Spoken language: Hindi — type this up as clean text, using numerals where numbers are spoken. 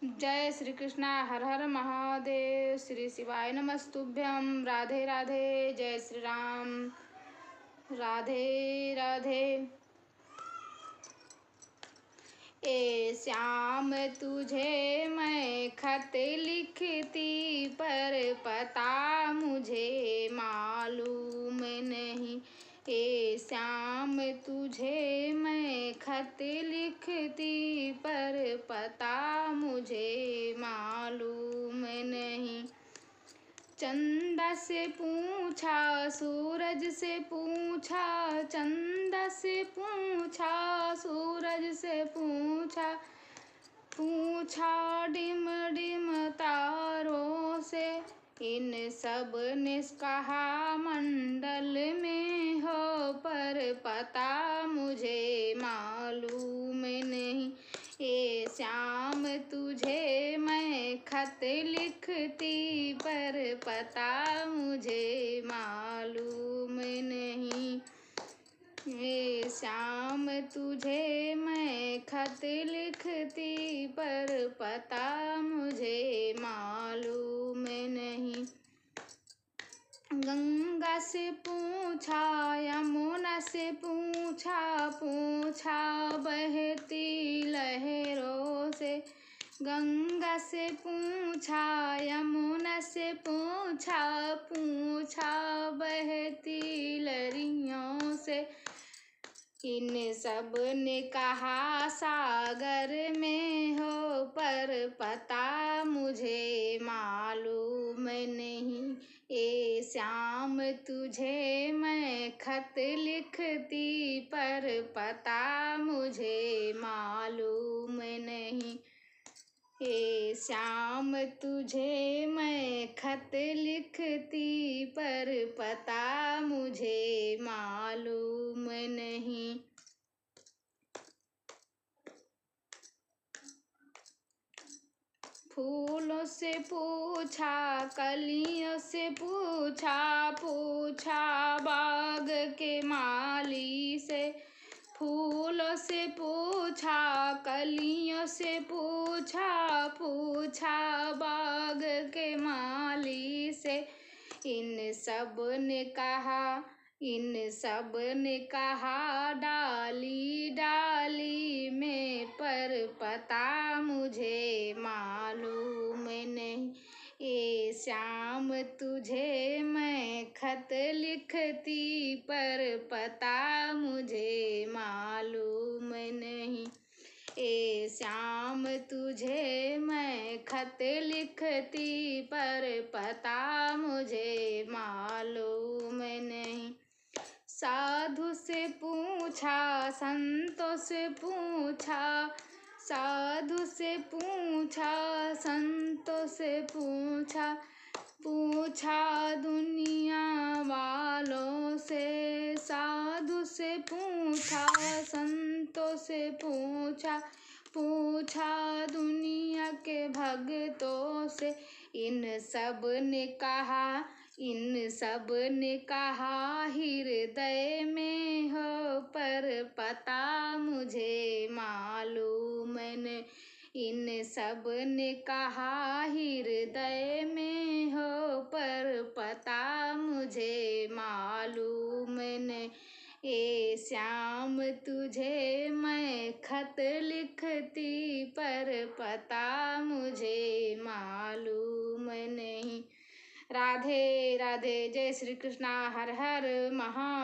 जय श्री कृष्णा। हर हर महादेव। श्री शिवाय नमस्तुभ्यम। राधे राधे। जय श्री राम। राधे राधे। ए श्याम तुझे मैं खत लिखती, पर पता मुझे मालूम नहीं। ए श्याम तुझे मैं खत लिखती, पर पता मुझे मालूम नहीं। चंदा से पूछा, सूरज से पूछा, चंदा से पूछा, सूरज से पूछा, पूछा डिम डिम तारों से। इन सब ने कहा मंडल में हो, पर पता मुझे मालूम नहीं। ए श्याम तुझे मैं खत लिखती, पर पता मुझे मालूम नहीं। ए श्याम तुझे मैं खत लिखती, पर पता मुझे मालूम नहीं। गंगा से पूछा, यमुना से पूछा, पूछा बहती लहरों से। गंगा से पूछा, यमुना से पूछा, पूछा बहती लहरियों से। इन सब ने कहा सागर में हो, पर पता मुझे मालूम नहीं। ए श्याम तुझे मैं खत लिखती, पर पता मुझे मालूम नहीं। ए श्याम तुझे मैं खत लिखती, पर पता मुझे मालूम नहीं। फूलों से पूछा, कलियों से पूछा, पूछा बाग के माली से। फूलों से पूछा, कलियों से पूछा, पूछा बाग के माली से। इन सब ने कहा, इन सब ने कहा डाली डाली में, पर पता मुझे मालूम नहीं। ए श्याम तुझे मैं खत लिखती, पर पता मुझे मालूम नहीं। ए श्याम तुझे मैं खत लिखती, पर पता मुझे मालूम नहीं। साधु से पूछा, संतों से पूछा, साधु से पूछा, संतों से पूछा, पूछा दुनिया वालों से। साधु से पूछा, संतों से पूछा, पूछा दुनिया के भक्तों से। इन सब ने कहा, इन सब ने कहा हृदय में हो, पर पता मुझे मालूम नहीं। इन सब ने कहा हृदय में हो, पर पता मुझे मालूम नहीं। ए श्याम तुझे मैं खत लिखती, पर पता मुझे मालूम नहीं। राधे राधे। जय श्री कृष्णा। हर हर महा